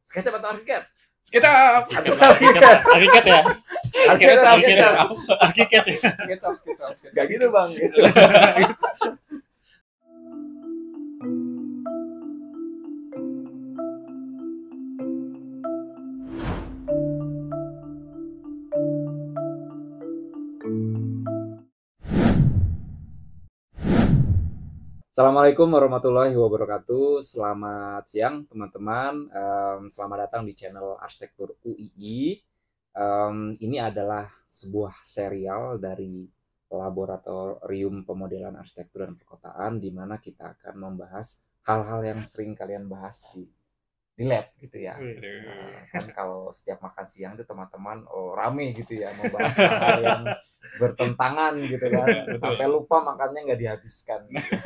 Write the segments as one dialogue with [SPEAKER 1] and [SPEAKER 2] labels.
[SPEAKER 1] SketchUp atau Archicad?
[SPEAKER 2] SketchUp.
[SPEAKER 3] Archicad ya.
[SPEAKER 2] Archicad ya.
[SPEAKER 1] SketchUp. Gak gitu bang. Assalamualaikum warahmatullahi wabarakatuh. Selamat siang teman-teman. Selamat datang di channel Arsitektur UII. Ini adalah sebuah serial dari Laboratorium Pemodelan Arsitektur dan Perkotaan, di mana kita akan membahas hal-hal yang sering kalian bahas di lab gitu ya. Kan kalau setiap makan siang itu teman-teman rame gitu ya, membahas hal yang bertentangan gitu kan, sampai lupa makannya nggak dihabiskan gitu.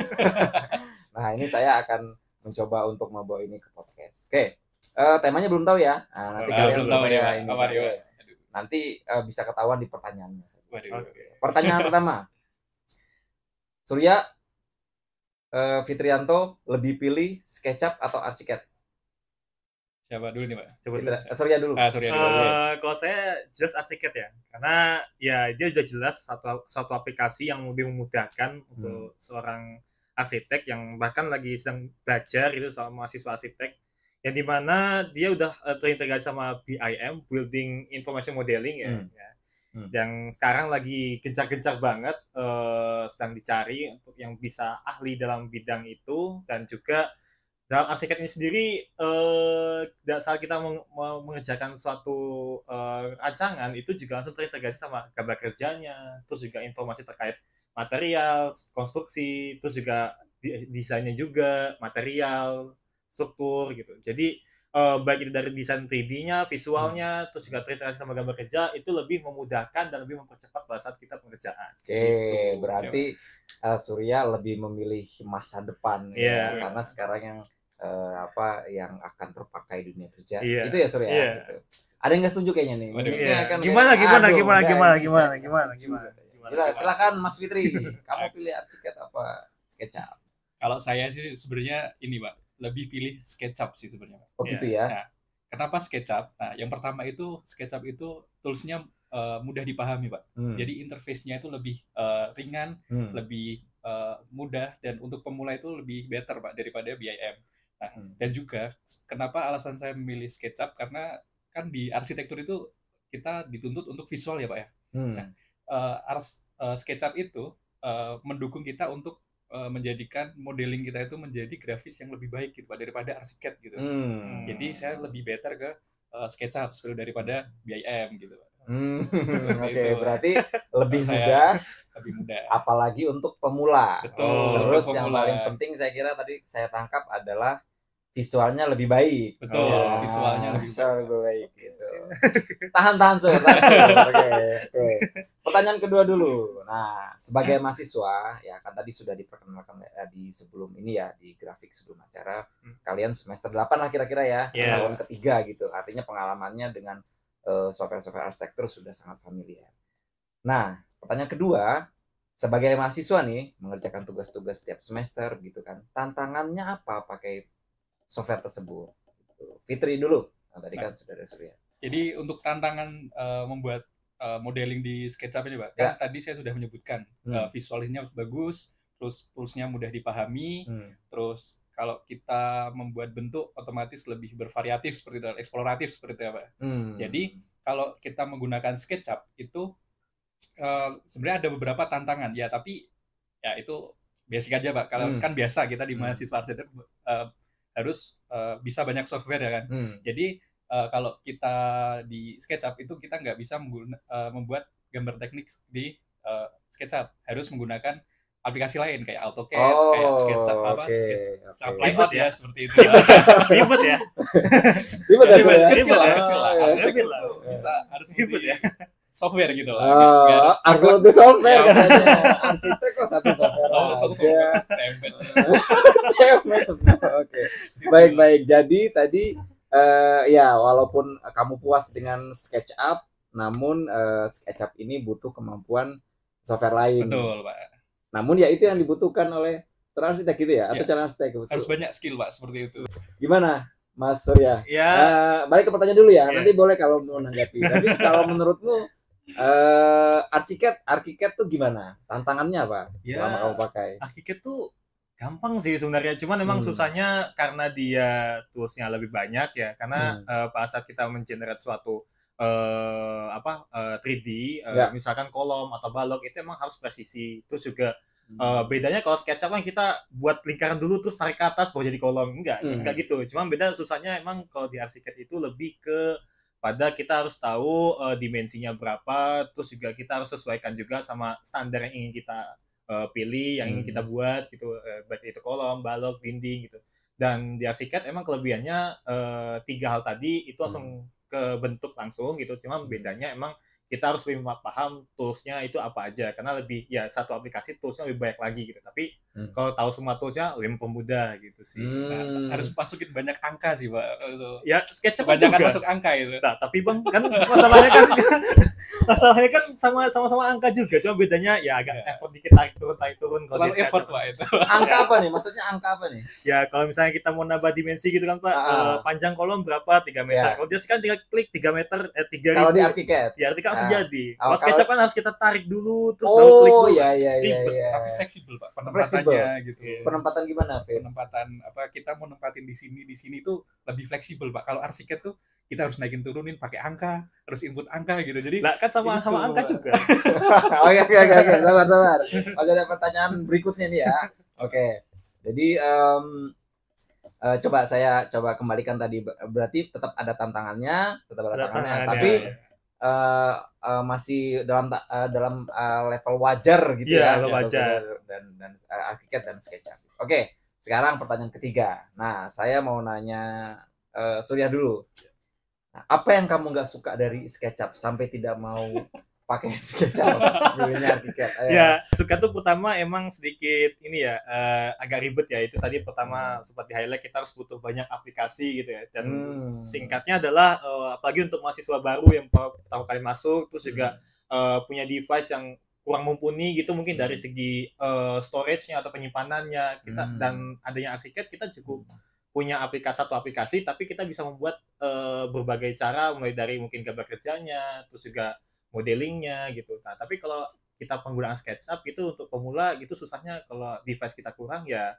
[SPEAKER 1] Nah ini saya akan mencoba untuk membawa ini ke podcast. Oke, temanya belum tahu ya. Nah, nanti kalian
[SPEAKER 2] belum tahu ya
[SPEAKER 1] ini nanti bisa ketahuan di pertanyaannya. Pertanyaan pertama, Surya Fitrianto lebih pilih SketchUp atau Archicad?
[SPEAKER 2] Siapa dulu nih, Pak?
[SPEAKER 1] Surya dulu.
[SPEAKER 2] Surya dulu.
[SPEAKER 3] Kalau saya jelas Archicad ya, karena ya dia sudah jelas satu aplikasi yang lebih memudahkan untuk seorang arsitek yang bahkan lagi sedang belajar itu sama mahasiswa arsitek, yang dimana dia udah terintegrasi sama BIM, Building Information Modeling ya. Yang sekarang lagi gencar-gencar banget sedang dicari untuk yang bisa ahli dalam bidang itu. Dan juga dalam Archicad ini sendiri saat kita mengerjakan suatu rancangan itu juga langsung terintegrasi sama gambar kerjanya, terus juga informasi terkait material, konstruksi, terus juga desainnya juga, material, struktur gitu. Jadi baik itu dari desain 3D-nya, visualnya, terus juga terintegrasi sama gambar kerja, itu lebih memudahkan dan lebih mempercepat pada saat kita pengerjaan.
[SPEAKER 1] Oke, berarti Surya lebih memilih masa depan ya, karena sekarang yang yang akan terpakai dunia kerja itu ya Surya. Gitu. Ada yang nggak setuju kayaknya nih?
[SPEAKER 3] Gimana?
[SPEAKER 1] Silakan Mas Fitri, kamu pilih Archicad apa SketchUp?
[SPEAKER 2] Kalau saya sih sebenarnya ini, Pak, lebih pilih SketchUp sih sebenarnya.
[SPEAKER 1] Oh gitu ya.
[SPEAKER 2] Nah, kenapa SketchUp? Nah, yang pertama itu SketchUp itu toolsnya mudah dipahami, Pak. Jadi interface-nya itu lebih ringan, lebih mudah, dan untuk pemula itu lebih better, Pak, daripada BIM. Nah, dan juga kenapa alasan saya memilih SketchUp, karena kan di arsitektur itu kita dituntut untuk visual ya, Pak ya. Nah, SketchUp itu mendukung kita untuk menjadikan modeling kita itu menjadi grafis yang lebih baik gitu, Pak, daripada Archicad gitu. Jadi saya lebih better ke SketchUp daripada BIM gitu, Pak.
[SPEAKER 1] Oke, berarti lebih mudah, apalagi untuk pemula.
[SPEAKER 2] Betul.
[SPEAKER 1] Terus yang paling penting saya kira tadi saya tangkap adalah visualnya lebih baik.
[SPEAKER 2] Betul, ya, visualnya lebih
[SPEAKER 1] baik gitu. Tahan Sur. Oke. Pertanyaan kedua dulu. Nah, sebagai mahasiswa ya kan tadi sudah diperkenalkan di sebelum ini ya, di grafik sebelum acara, kalian semester 8 lah kira-kira ya, tahun ketiga gitu. Artinya pengalamannya dengan software arsitektur sudah sangat familiar. Nah, pertanyaan kedua, sebagai mahasiswa nih mengerjakan tugas-tugas setiap semester gitu kan, tantangannya apa pakai software tersebut? Fitri dulu. Nah, tadi kan sudah ada Surya.
[SPEAKER 2] Jadi untuk tantangan membuat modeling di SketchUp ini, Pak, kan tadi saya sudah menyebutkan visualisnya bagus, terus toolsnya mudah dipahami, terus kalau kita membuat bentuk otomatis lebih bervariatif seperti itu, eksploratif seperti itu, Pak. Jadi kalau kita menggunakan SketchUp itu sebenarnya ada beberapa tantangan ya, tapi ya itu basic aja, Pak. Kalau kan biasa kita di mahasiswa arsitek harus bisa banyak software ya kan. Jadi kalau kita di SketchUp itu kita nggak bisa membuat gambar teknik di SketchUp, harus menggunakan aplikasi lain kayak AutoCAD, kayak SketchUp SketchUp Layout ya, seperti itu.
[SPEAKER 3] Ribet ya.
[SPEAKER 2] Kecil lah. Bisa harus ribet ya. Software gitu lah.
[SPEAKER 1] Harus satu software katanya. Arsitek kok satu software aja. Oke. Baik. Jadi tadi ya walaupun kamu puas dengan SketchUp, namun SketchUp ini butuh kemampuan software lain.
[SPEAKER 2] Betul, Pak.
[SPEAKER 1] Namun ya itu yang dibutuhkan oleh arsitek gitu ya, atau cara arsitek
[SPEAKER 2] harus banyak skill, Pak, seperti itu.
[SPEAKER 1] Gimana Mas Surya.
[SPEAKER 3] Ya.
[SPEAKER 1] Balik ke pertanyaan dulu ya. Nanti boleh kalau mau nanggapi. Tapi kalau menurutmu ArchiCAD tuh gimana? Tantangannya apa? Selama kamu pakai?
[SPEAKER 3] ArchiCAD tuh gampang sih sebenarnya. Cuman memang susahnya karena dia toolsnya lebih banyak ya. Karena pada saat kita mengenerate suatu 3D, misalkan kolom atau balok itu emang harus presisi. Terus juga bedanya kalau SketchUp kan kita buat lingkaran dulu terus tarik ke atas baru jadi kolom. Enggak gitu. Cuma beda susahnya emang kalau di ArchiCAD itu lebih ke pada kita harus tahu dimensinya berapa, terus juga kita harus sesuaikan juga sama standar yang ingin kita pilih, yang ingin kita buat gitu, baik itu kolom, balok, dinding gitu. Dan di ArchiCAD emang kelebihannya 3 hal tadi itu langsung ke bentuk langsung gitu, cuma bedanya emang kita harus lebih paham toolsnya itu apa aja, karena lebih ya satu aplikasi toolsnya lebih banyak lagi gitu, tapi kalau tahu semua toolsnya lebih mempermudah gitu sih.
[SPEAKER 2] Nah, harus masukin banyak angka sih Pak.
[SPEAKER 3] Ya SketchUp
[SPEAKER 2] banyak
[SPEAKER 3] juga
[SPEAKER 2] masuk angka itu.
[SPEAKER 3] Nah, tapi Bang kan masalahnya kan sama-sama angka juga, cuma bedanya ya agak effort dikit, tarik turun
[SPEAKER 2] kalau di effort Pak itu.
[SPEAKER 1] Angka apa nih? Maksudnya angka apa nih?
[SPEAKER 3] Ya kalau misalnya kita mau nambah dimensi gitu kan Pak, panjang kolom berapa 3 meter. Kalau dia kan tinggal klik 3 meter 3.000.
[SPEAKER 1] Kalau di ArchiCAD.
[SPEAKER 3] Ya artinya langsung jadi. Kalau SketchUp kan harus kita tarik dulu terus
[SPEAKER 1] baru
[SPEAKER 3] klik dulu.
[SPEAKER 1] Iya.
[SPEAKER 2] Tapi fleksibel Pak penempatannya gitu.
[SPEAKER 1] Penempatan gimana, Fit?
[SPEAKER 2] Penempatan kita mau nempatin di sini tuh lebih fleksibel Pak. Kalau ArchiCAD tuh kita harus naikin turunin pakai angka, harus input angka gitu. Jadi
[SPEAKER 3] lah kan sama angka juga.
[SPEAKER 1] Oke. Sabar. Masih ada pertanyaan berikutnya nih ya. Oke. Jadi saya kembalikan tadi, berarti tetap ada tantangannya, tapi masih dalam level wajar gitu ya.
[SPEAKER 3] Wajar.
[SPEAKER 1] Dan ArchiCAD dan SketchUp. Oke, sekarang pertanyaan ketiga. Nah, saya mau nanya Surya dulu. Nah, apa yang kamu nggak suka dari SketchUp sampai tidak mau pakai SketchUp?
[SPEAKER 3] Ya, suka tuh pertama emang sedikit ini ya, agak ribet ya. Itu tadi pertama sempat di highlight, kita harus butuh banyak aplikasi gitu ya. Dan singkatnya adalah apalagi untuk mahasiswa baru yang pertama kali masuk, terus juga punya device yang kurang mumpuni gitu mungkin dari segi storage-nya atau penyimpanannya kita, dan adanya ArchiCAD kita cukup punya satu aplikasi, tapi kita bisa membuat berbagai cara, mulai dari mungkin gambar kerjanya, terus juga modelingnya gitu. Nah, tapi kalau kita penggunaan SketchUp itu untuk pemula gitu susahnya, kalau device kita kurang ya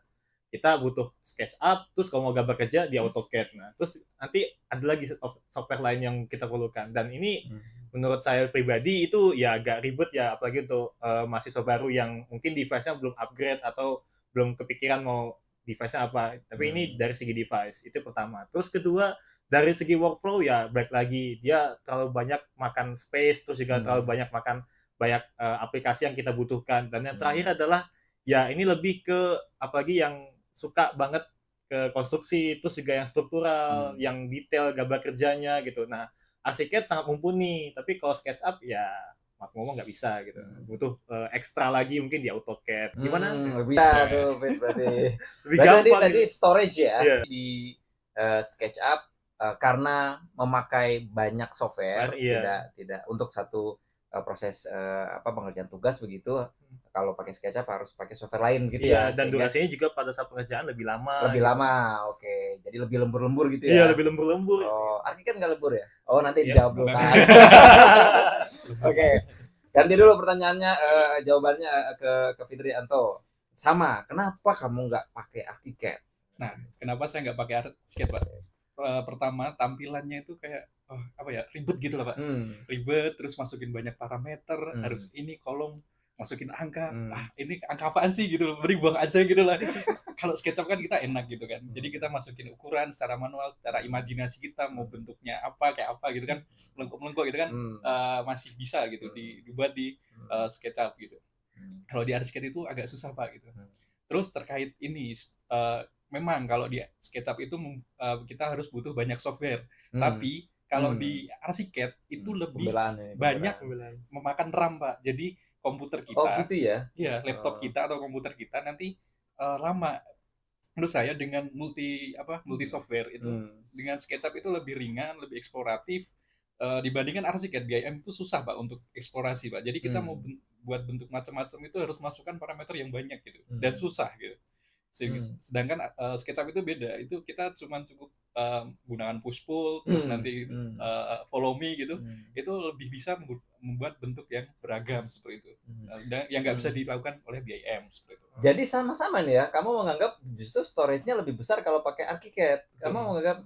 [SPEAKER 3] kita butuh SketchUp, terus kalau mau gambar kerja di AutoCAD. Nah, terus nanti ada lagi software lain yang kita perlukan, dan ini menurut saya pribadi itu ya agak ribet ya, apalagi untuk mahasiswa baru yang mungkin device-nya belum upgrade atau belum kepikiran mau device-nya apa. Tapi ini dari segi device itu pertama. Terus kedua, dari segi workflow ya balik lagi, dia terlalu banyak makan space, terus juga terlalu banyak makan aplikasi yang kita butuhkan. Dan yang terakhir adalah ya ini lebih ke apalagi yang suka banget ke konstruksi, terus juga yang struktural, yang detail gambar kerjanya gitu. Nah, ArchiCAD sangat mumpuni, tapi kalau SketchUp ya maaf ngomong nggak bisa gitu, butuh ekstra lagi mungkin di AutoCAD. Gimana?
[SPEAKER 1] Bisa tuh berarti.
[SPEAKER 3] Lebih gampang.
[SPEAKER 1] Tadi storage ya di SketchUp karena memakai banyak software, tidak untuk satu proses pengerjaan tugas begitu. Kalau pakai SketchUp harus pakai software lain gitu ya.
[SPEAKER 3] Dan durasinya juga pada saat pengerjaan lebih lama.
[SPEAKER 1] Oke. Jadi lebih lembur-lembur gitu ya.
[SPEAKER 3] Iya, lebih lembur-lembur.
[SPEAKER 1] Oh, ArchiCAD nggak lembur ya? Oh, nanti dijawab dulu. Oke. Ganti dulu pertanyaannya, jawabannya ke Fitri Anto. Sama, kenapa kamu nggak pakai ArchiCAD?
[SPEAKER 2] Nah, kenapa saya nggak pakai ArchiCAD, Pak? Pertama, tampilannya itu kayak ribet gitu lah, Pak. Ribet, terus masukin banyak parameter, harus ini kolom, masukin angka. Ini angka apaan sih gitu loh, mending buang aja gitu lah. Kalau SketchUp kan kita enak gitu kan, jadi kita masukin ukuran secara manual, secara imajinasi kita mau bentuknya apa, kayak apa gitu kan, melengkung-melengkung gitu kan, masih bisa gitu dibuat di SketchUp gitu. Kalau di ArchiCAD itu agak susah Pak gitu. Terus terkait ini, memang kalau di SketchUp itu kita harus butuh banyak software, tapi kalau di ArchiCAD itu lebih banyak memakan RAM Pak. Jadi komputer kita,
[SPEAKER 1] gitu ya?
[SPEAKER 2] Iya, laptop kita atau komputer kita nanti lama. Menurut saya dengan multi software itu, dengan SketchUp itu lebih ringan, lebih eksploratif dibandingkan ArchiCAD. BIM itu susah Pak untuk eksplorasi Pak. Jadi kita mau buat bentuk macam-macam itu harus masukkan parameter yang banyak gitu, dan susah gitu. Sedangkan SketchUp itu beda, itu kita cuma cukup gunakan push pull terus nanti follow me gitu, itu lebih bisa membuat bentuk yang beragam seperti itu, dan yang nggak bisa dilakukan oleh BIM seperti itu.
[SPEAKER 1] Jadi sama-sama nih ya, kamu menganggap justru storage-nya lebih besar kalau pakai ArchiCAD. Kamu menganggap,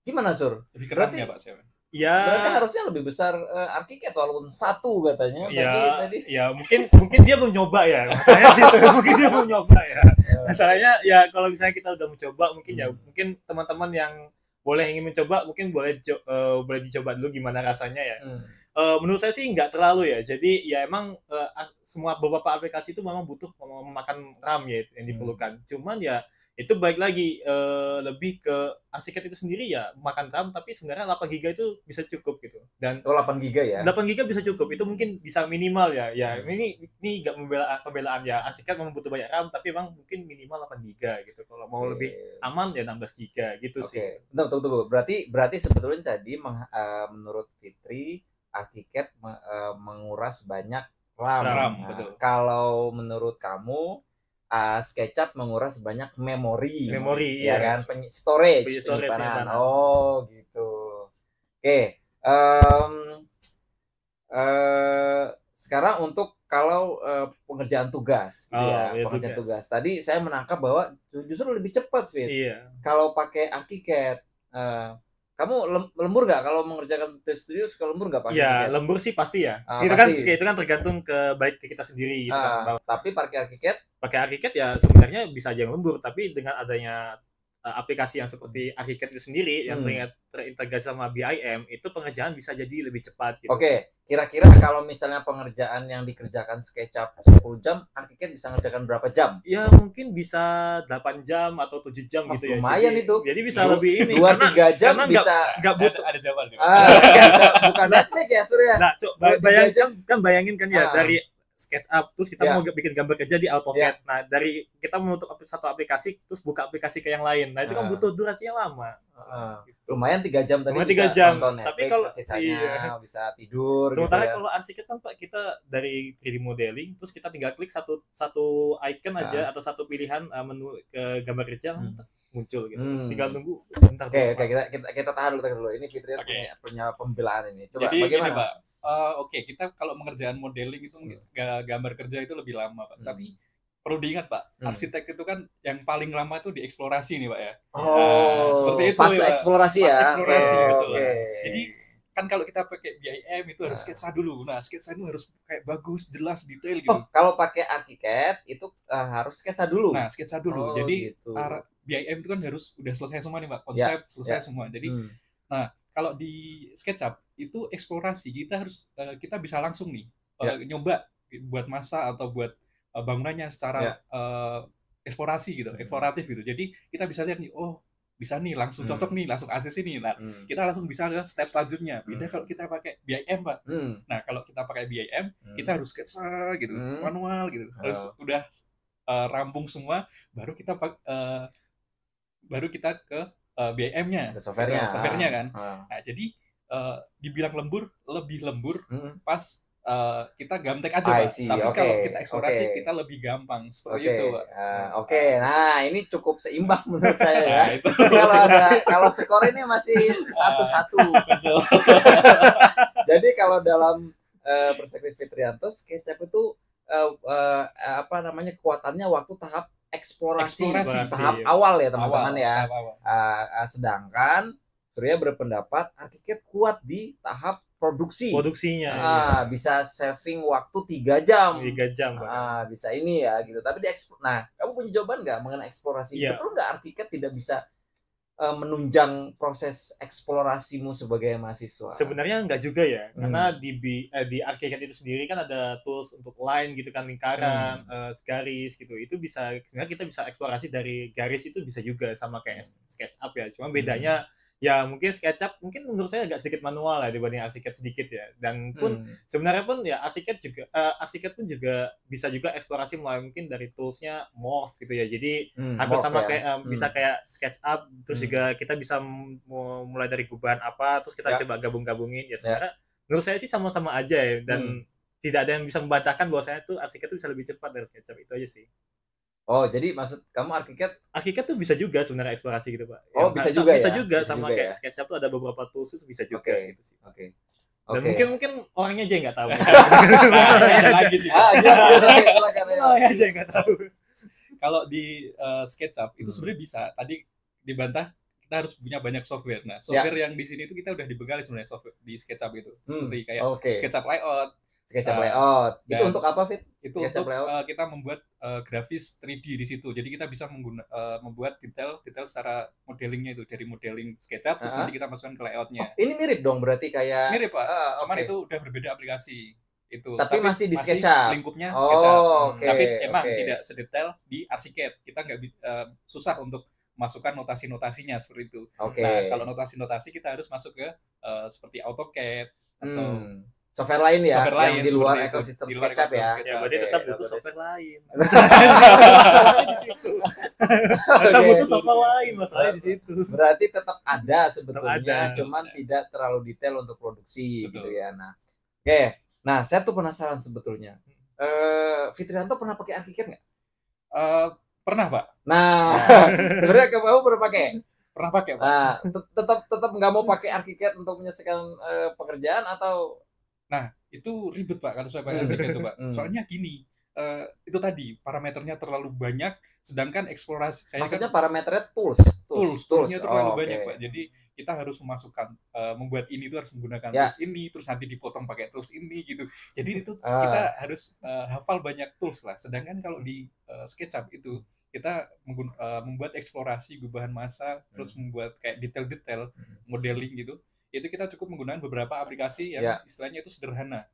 [SPEAKER 1] gimana Sur?
[SPEAKER 2] Lebih keren ya Pak Siapa?
[SPEAKER 3] Ya.
[SPEAKER 1] Berarti harusnya lebih besar ArchiCAD walaupun satu katanya.
[SPEAKER 3] Tadi. Ya mungkin dia belum nyoba ya. Masalahnya sih mungkin dia belum nyoba ya. Masalahnya ya kalau misalnya kita udah mencoba mungkin ya mungkin teman-teman yang ingin mencoba mungkin boleh dicoba dulu gimana rasanya ya. Menurut saya sih nggak terlalu ya. Jadi ya emang semua beberapa aplikasi itu memang butuh memakan RAM ya yang diperlukan. Cuman ya itu baik lagi lebih ke ArchiCAD itu sendiri ya makan RAM, tapi sebenarnya 8 GB itu bisa cukup gitu. Dan
[SPEAKER 1] 8 GB ya.
[SPEAKER 3] 8 GB bisa cukup. Itu mungkin bisa minimal ya. Ya ini enggak pembelaan ya. ArchiCAD memang butuh banyak RAM, tapi emang mungkin minimal 8 GB gitu. Kalau mau lebih aman ya 16 GB gitu sih.
[SPEAKER 1] Tunggu. Berarti sebetulnya tadi menurut Fitri ArchiCAD menguras banyak RAM.
[SPEAKER 2] Betul.
[SPEAKER 1] Kalau menurut kamu SketchUp menguras banyak memori ya kan, storage penyimpanan. Oh gitu. Oke. Sekarang untuk kalau pengerjaan tugas gitu pengerjaan tugas. Tadi saya menangkap bahwa justru lebih cepat Fit.
[SPEAKER 3] Iya.
[SPEAKER 1] Kalau pakai ArchiCAD kamu lembur nggak kalau mengerjakan studio suka lembur nggak Pak?
[SPEAKER 3] Ya lembur sih pasti ya. Itu kan tergantung ke baik ke kita sendiri gitu kan.
[SPEAKER 1] Tapi pakai ArchiCAD
[SPEAKER 3] ya sebenarnya bisa aja yang lembur, tapi dengan adanya aplikasi yang seperti ArchiCAD itu sendiri yang terintegrasi sama BIM, itu pengerjaan bisa jadi lebih cepat gitu.
[SPEAKER 1] Oke. Kira-kira kalau misalnya pengerjaan yang dikerjakan SketchUp 10 jam, ArchiCAD bisa ngerjakan berapa jam?
[SPEAKER 3] Ya mungkin bisa 8 jam atau 7 jam gitu ya.
[SPEAKER 1] Lumayan itu.
[SPEAKER 3] Jadi bisa lebih ini
[SPEAKER 1] 2-3 jam bisa
[SPEAKER 3] enggak butuh
[SPEAKER 2] ada jawaban.
[SPEAKER 1] Bisa bukan Netflix ya Surya.
[SPEAKER 3] Nah, bayangin kan ya dari SketchUp terus kita mau bikin gambar kerja di AutoCAD. Nah, dari kita menutup satu aplikasi terus buka aplikasi ke yang lain. Nah, itu kan butuh durasinya lama.
[SPEAKER 1] Lumayan 3 jam tadi
[SPEAKER 3] bisa 3 jam.
[SPEAKER 1] Nonton Netflix, tapi kalau sisanya bisa tidur.
[SPEAKER 3] Sementara
[SPEAKER 1] gitu
[SPEAKER 3] kalau ArchiCAD kan Pak, kita dari 3D modeling terus kita tinggal klik satu icon aja atau satu pilihan menu ke gambar kerja muncul gitu. Tinggal nunggu bentar.
[SPEAKER 1] Oke, kita tahan dulu. Ini Fitri punya pembelaan ini. Coba
[SPEAKER 2] jadi
[SPEAKER 1] bagaimana?
[SPEAKER 2] Gini, Pak. Kita kalau mengerjakan modeling itu gambar kerja itu lebih lama Pak. Tapi perlu diingat Pak, arsitek itu kan yang paling lama itu di eksplorasi nih Pak ya. Seperti itu.
[SPEAKER 1] Pas eksplorasi ya.
[SPEAKER 2] Pas eksplorasi betul. Jadi kan kalau kita pakai BIM itu harus sketsa dulu. Nah, sketsa itu harus kayak bagus, jelas, detail gitu.
[SPEAKER 1] Kalau pakai ArchiCAD itu harus sketsa dulu.
[SPEAKER 2] Nah, sketsa dulu. Jadi gitu. BIM itu kan harus udah selesai semua nih Pak. Konsep selesai semua. Jadi nah, kalau di SketchUp itu eksplorasi kita bisa langsung nih nyoba buat masa atau buat bangunannya secara eksplorasi gitu, eksploratif gitu. Jadi kita bisa lihat nih, bisa nih langsung cocok nih, langsung ACC nih. Nah, kita langsung bisa ke step selanjutnya. Beda kalau kita pakai BIM, Pak. Nah, kalau kita pakai BIM, kita harus sketsa gitu, manual gitu. Harus udah rampung semua, baru kita ke BIM-nya, software-nya kan. Nah, jadi dibilang lebih lembur pas kita gamtek aja Pak. Tapi kalau kita eksplorasi kita lebih gampang seperti itu Pak.
[SPEAKER 1] Nah ini cukup seimbang menurut saya ya. Kalau skor ini masih 1-1. Jadi kalau dalam perspektif Fitrianto, SketchUp itu kekuatannya waktu tahap eksplorasi tahap awal ya teman-teman ya. Sedangkan Surya berpendapat ArchiCAD kuat di tahap produksinya. Bisa saving waktu 3 jam.
[SPEAKER 3] 3 jam.
[SPEAKER 1] Bisa ini ya gitu. Tapi nah, kamu punya jawaban nggak mengenai eksplorasi? Betul nggak ArchiCAD tidak bisa menunjang proses eksplorasimu sebagai mahasiswa?
[SPEAKER 3] Sebenarnya enggak juga ya, karena di ArchiCAD itu sendiri kan ada tools untuk line gitu kan, lingkaran, garis gitu. Itu bisa sebenarnya kita bisa eksplorasi dari garis itu bisa juga sama kayak SketchUp ya. Cuma bedanya ya mungkin SketchUp mungkin menurut saya agak sedikit manual ya dibanding ArchiCAD sedikit ya. Dan pun sebenarnya pun ya ArchiCAD pun juga bisa juga eksplorasi mulai mungkin dari toolsnya Morph gitu ya. Jadi hampir sama kayak bisa kayak SketchUp, terus juga kita bisa mulai dari gubahan apa, terus kita coba gabung-gabungin ya. Sebenarnya menurut saya sih sama-sama aja ya, dan tidak ada yang bisa membantahkan bahwa saya tuh ArchiCAD itu bisa lebih cepat dari SketchUp, itu aja sih.
[SPEAKER 1] Oh, jadi maksud kamu
[SPEAKER 3] ArchiCAD tuh bisa juga sebenarnya eksplorasi gitu, Pak.
[SPEAKER 1] Oh, bisa juga
[SPEAKER 3] bisa
[SPEAKER 1] ya?
[SPEAKER 3] juga
[SPEAKER 1] Bisa
[SPEAKER 3] sama
[SPEAKER 1] juga
[SPEAKER 3] kayak
[SPEAKER 1] ya?
[SPEAKER 3] SketchUp tuh ada beberapa tools itu bisa juga
[SPEAKER 1] Oke.
[SPEAKER 3] gitu sih.
[SPEAKER 1] Oke.
[SPEAKER 3] Dan
[SPEAKER 1] Oke.
[SPEAKER 3] mungkin orangnya aja yang nggak tahu.
[SPEAKER 2] Ada lagi sih, Pak.
[SPEAKER 3] Orangnya aja yang nggak tahu.
[SPEAKER 2] Kalau di SketchUp itu sebenarnya bisa. Tadi dibantah kita harus punya banyak software. Nah, software yang di sini itu kita udah dibekali sebenarnya software di SketchUp itu. Seperti kayak SketchUp Layout.
[SPEAKER 1] SketchUp Layout. Itu
[SPEAKER 2] Dan
[SPEAKER 1] untuk apa, Fit?
[SPEAKER 2] Itu
[SPEAKER 1] SketchUp
[SPEAKER 2] untuk
[SPEAKER 1] Layout?
[SPEAKER 2] kita membuat grafis 3D di situ. Jadi kita bisa membuat detail secara modelingnya itu dari modeling SketchUp terus nanti kita masukkan ke layoutnya.
[SPEAKER 1] Oh, ini mirip dong berarti kayak
[SPEAKER 2] mirip, Pak. Cuman itu udah berbeda aplikasi. Itu.
[SPEAKER 1] Tapi masih di SketchUp.
[SPEAKER 2] Lingkupnya SketchUp.
[SPEAKER 1] Okay,
[SPEAKER 2] tapi emang tidak sedetail di ArchiCAD. Kita nggak susah untuk masukkan notasi-notasinya seperti itu. Nah, kalau notasi-notasi kita harus masuk ke seperti AutoCAD atau
[SPEAKER 1] software lain ya,
[SPEAKER 2] software lain
[SPEAKER 1] yang di luar ekosistem SketchUp ya.
[SPEAKER 3] Ya, berarti tetap butuh software lain.
[SPEAKER 1] Masalahnya
[SPEAKER 3] di situ. Tetap butuh software lain, masalahnya di situ.
[SPEAKER 1] Berarti tetap ada sebetulnya, cuman tidak terlalu detail untuk produksi gitu ya. Nah, oke. Nah, saya tuh penasaran sebetulnya. Fitrianto pernah pakai ArchiCAD nggak?
[SPEAKER 2] Pernah, Pak.
[SPEAKER 1] Nah, sebenarnya kamu pernah pakai?
[SPEAKER 2] Pernah pakai, Pak.
[SPEAKER 1] Nah, tetap nggak mau pakai ArchiCAD untuk menyelesaikan pekerjaan atau?
[SPEAKER 2] Nah, itu ribet, Pak, kalau saya pakai ArchiCAD itu, Pak. Soalnya gini, itu tadi parameternya terlalu banyak, sedangkan eksplorasi saya
[SPEAKER 1] maksudnya parameternya
[SPEAKER 2] toolsnya terlalu banyak, Pak. Jadi kita harus memasukkan membuat ini itu harus menggunakan tools ini, terus nanti dipotong pakai tools ini gitu. Jadi itu kita harus hafal banyak tools lah. Sedangkan kalau di SketchUp itu kita membuat eksplorasi gubahan massa, terus membuat kayak detail-detail modeling gitu. Itu kita cukup menggunakan beberapa aplikasi yang istilahnya itu sederhana.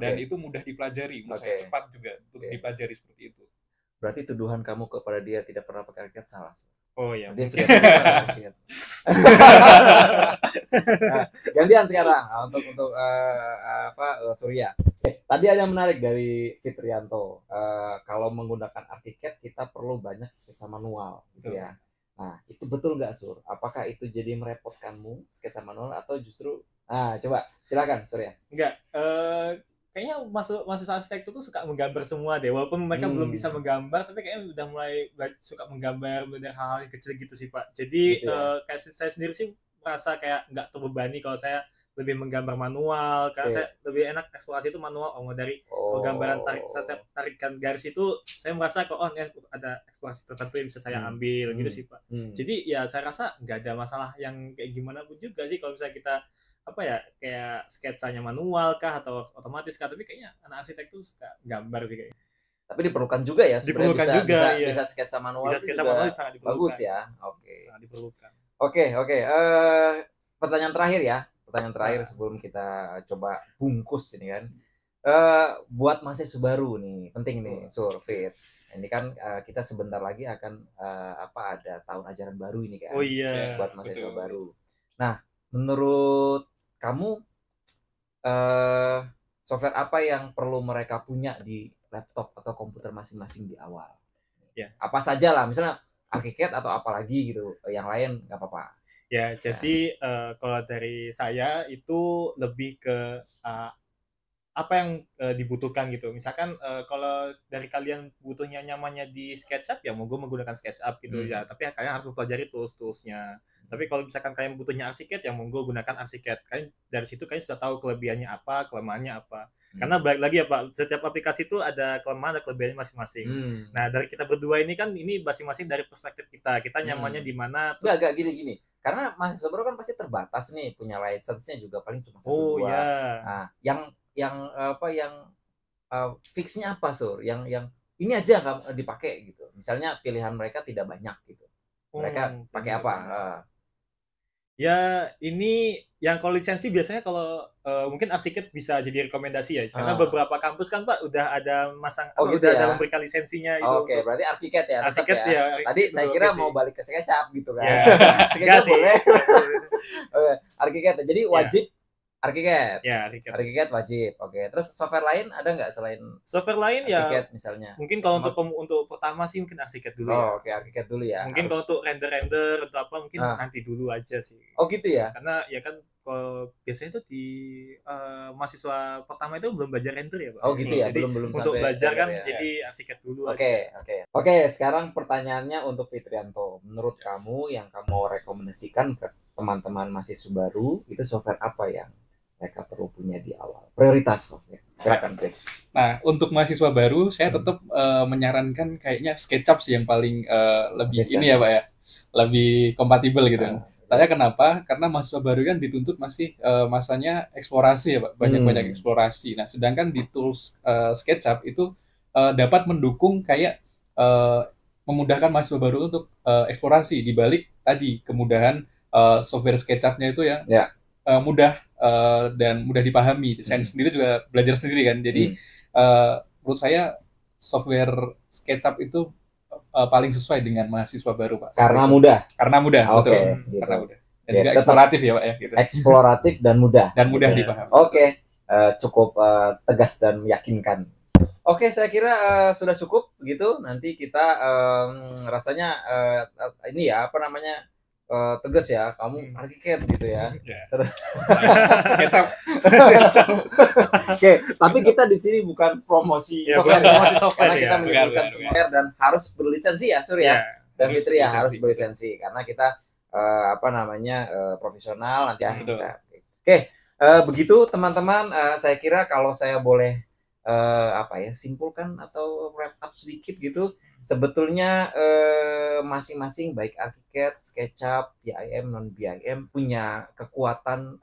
[SPEAKER 2] Dan itu mudah dipelajari, cepat juga untuk dipelajari seperti itu.
[SPEAKER 1] Berarti tuduhan kamu kepada dia tidak pernah pakai ArchiCAD salah.
[SPEAKER 3] Oh iya.
[SPEAKER 1] Dia sudah gantian sekarang untuk Surya. Tadi ada yang menarik dari Fitrianto. Kalau menggunakan ArchiCAD kita perlu banyak sketsa manual, gitu ya. Nah, itu betul nggak, Sur? Apakah itu jadi merepotkanmu sketsa manual atau justru? Nah, coba silakan, Surya.
[SPEAKER 3] Enggak. Kayaknya mahasiswa arsitektur tuh suka menggambar semua deh, walaupun mereka belum bisa menggambar, tapi kayaknya udah mulai suka menggambar bener hal-hal yang kecil gitu sih, Pak. Jadi gitu ya? Kayak saya sendiri sih merasa kayak nggak terbebani kalau saya lebih menggambar manual, karena saya lebih enak eksplorasi itu manual. Dari penggambaran tarikan garis itu saya merasa kok ada eksplorasi tertentu yang bisa saya ambil gitu sih, Pak. Jadi ya saya rasa nggak ada masalah yang kayak gimana pun juga sih kalau misalnya kita kayak sketsanya manual kah atau otomatis kah, tapi kayaknya anak arsitek tuh suka gambar sih kayaknya.
[SPEAKER 1] Tapi diperlukan juga ya sebenarnya bisa sketsa manual
[SPEAKER 3] itu juga
[SPEAKER 1] bagus ya.
[SPEAKER 3] Sangat diperlukan.
[SPEAKER 1] Oke. Pertanyaan terakhir sebelum kita coba bungkus ini kan. Buat mahasiswa baru nih, penting nih, Fit. Ini kan kita sebentar lagi akan ada tahun ajaran baru ini kan.
[SPEAKER 3] Oh iya.
[SPEAKER 1] Buat mahasiswa baru. Nah, menurut kamu software apa yang perlu mereka punya di laptop atau komputer masing-masing di awal? Apa saja lah, misalnya ArchiCAD atau apalagi gitu, yang lain nggak apa-apa.
[SPEAKER 3] Ya, jadi kalau dari saya itu lebih ke apa yang dibutuhkan gitu. Misalkan kalau dari kalian butuhnya nyamannya di SketchUp, ya monggo menggunakan SketchUp gitu ya. Tapi kalian harus mempelajari tools-toolsnya. Tapi kalau misalkan kalian butuhnya ArchiCAD, ya monggo gunakan ArchiCAD. Kalian dari situ kalian sudah tahu kelebihannya apa, kelemahannya apa. Karena balik lagi ya, Pak, setiap aplikasi itu ada kelemahan, ada kelebihannya masing-masing. Nah, dari kita berdua ini kan ini masing-masing dari perspektif kita. Kita nyamannya di mana?
[SPEAKER 1] Enggak gini. Karena mahasiswa baru kan pasti terbatas nih, punya license-nya juga paling cuma 1-2. Nah, yang fixnya apa, Sur? Yang ini aja nggak dipakai gitu. Misalnya pilihan mereka tidak banyak gitu. Mereka pakai apa?
[SPEAKER 3] Ya, ini yang kalau lisensi biasanya kalau mungkin ArchiCAD bisa jadi rekomendasi ya. Karena beberapa kampus kan, Pak, udah ada ada memberikan lisensinya itu.
[SPEAKER 1] Oke, berarti ArchiCAD ya.
[SPEAKER 3] ArchiCAD ya.
[SPEAKER 1] Tadi saya kira mau balik ke SketchUp gitu kan.
[SPEAKER 3] SketchUp boleh.
[SPEAKER 1] ArchiCAD. Jadi wajib ArchiCAD.
[SPEAKER 3] Ya,
[SPEAKER 1] ArchiCAD wajib. Oke. Terus software lain ada nggak selain
[SPEAKER 3] software lain
[SPEAKER 1] ArchiCAD misalnya?
[SPEAKER 3] Mungkin kalau untuk pertama sih mungkin ArchiCAD dulu ya.
[SPEAKER 1] Oke, ArchiCAD dulu ya.
[SPEAKER 3] Mungkin kalau untuk render atau apa mungkin nanti dulu aja sih.
[SPEAKER 1] Oh gitu ya.
[SPEAKER 3] Karena ya kan kalau biasanya itu di mahasiswa pertama itu belum belajar render ya Pak.
[SPEAKER 1] Oh gitu ya,
[SPEAKER 3] Jadi
[SPEAKER 1] belum
[SPEAKER 3] untuk
[SPEAKER 1] sampai
[SPEAKER 3] belajar kan
[SPEAKER 1] ya.
[SPEAKER 3] jadi arsitek dulu
[SPEAKER 1] Oke, sekarang pertanyaannya untuk Fitrianto. Menurut kamu yang kamu mau rekomendasikan ke teman-teman mahasiswa baru, itu software apa yang mereka perlu punya di awal? Prioritas software. Silakan, Frit.
[SPEAKER 2] Nah, untuk mahasiswa baru, saya tetap menyarankan kayaknya SketchUp sih yang paling lebih ini ya Pak ya, lebih kompatibel gitu. Saya kenapa? Karena mahasiswa baru kan dituntut masih masanya eksplorasi ya Pak, banyak-banyak eksplorasi. Nah, sedangkan di tools SketchUp itu dapat mendukung kayak memudahkan mahasiswa baru untuk eksplorasi di balik tadi kemudahan software SketchUp-nya itu yang mudah dan mudah dipahami. Saya sendiri juga belajar sendiri kan. Jadi menurut saya software SketchUp itu paling sesuai dengan mahasiswa baru Pak.
[SPEAKER 1] Karena mudah.
[SPEAKER 2] Karena mudah, betul.
[SPEAKER 1] Gitu.
[SPEAKER 2] Karena mudah. Dan juga eksploratif ya Pak ya. Gitu.
[SPEAKER 1] Eksploratif dan mudah.
[SPEAKER 2] Dan mudah dipahami.
[SPEAKER 1] Oke. Cukup tegas dan meyakinkan. Oke, saya kira sudah cukup begitu. Nanti kita rasanya ini ya apa namanya tegas ya, kamu arsitek gitu ya.
[SPEAKER 2] SketchUp.
[SPEAKER 1] Oke, tapi kita di sini bukan promosi software, karena kita menyebutkan software dan harus berlisensi ya, Surya dan Fitri ya, harus berlisensi karena kita apa namanya profesional nanti ya. Oke, begitu teman-teman. Saya kira kalau saya boleh apa ya simpulkan atau wrap up sedikit gitu, sebetulnya masing-masing baik arsitek, SketchUp, BIM, non BIM punya kekuatan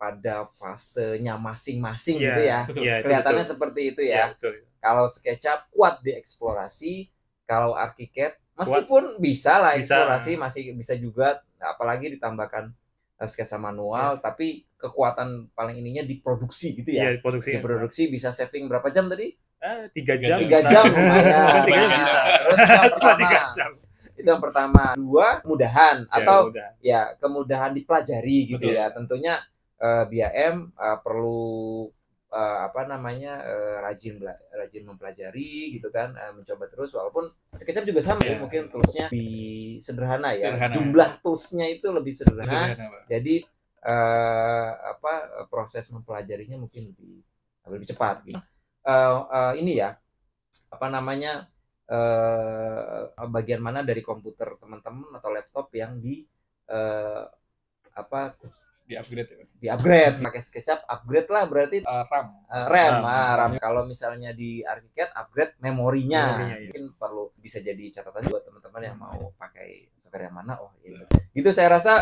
[SPEAKER 1] pada fasenya masing-masing gitu ya. Kelihatannya seperti itu ya. Kalau SketchUp kuat di eksplorasi, kalau arsitek meskipun bisa lah eksplorasi, masih bisa juga, apalagi ditambahkan sketsa manual, tapi kekuatan paling ininya di produksi gitu ya. Di produksi bisa saving berapa jam tadi?
[SPEAKER 3] 3 jam.
[SPEAKER 1] 3 jam lumayan.
[SPEAKER 3] 3 jam bisa.
[SPEAKER 1] Terus itu yang pertama. Dua, mudahan atau ya kemudahan dipelajari gitu ya. Tentunya BIM perlu apa namanya rajin mempelajari gitu kan, mencoba terus, walaupun SketchUp juga sama ya, mungkin toolsnya lebih sederhana ya, jumlah toolsnya itu lebih sederhana. Jadi apa proses mempelajarinya mungkin lebih cepat gitu. Ini ya apa namanya bagian mana dari komputer teman-teman atau laptop yang di apa di-upgrade pakai SketchUp, upgrade lah berarti RAM. Kalau misalnya di arsitek upgrade memorinya, mungkin perlu bisa jadi catatan buat teman-teman yang mau pakai software yang mana. Oh iya. Gitu saya rasa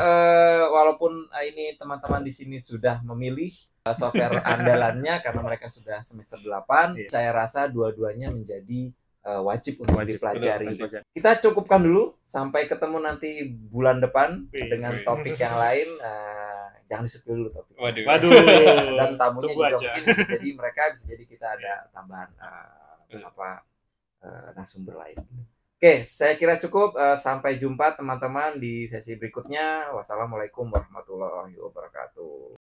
[SPEAKER 1] walaupun ini teman-teman di sini sudah memilih software andalannya karena mereka sudah semester 8, saya rasa dua-duanya menjadi wajib untuk dipelajari. Kita cukupkan dulu, sampai ketemu nanti bulan depan dengan topik yang lain. Jangan di-skip dulu topik.
[SPEAKER 2] Waduh.
[SPEAKER 1] Dan tamunya juga mungkin bisa jadi kita ada tambahan narasumber lain. Oke, saya kira cukup. Sampai jumpa teman-teman di sesi berikutnya. Wassalamualaikum warahmatullahi wabarakatuh.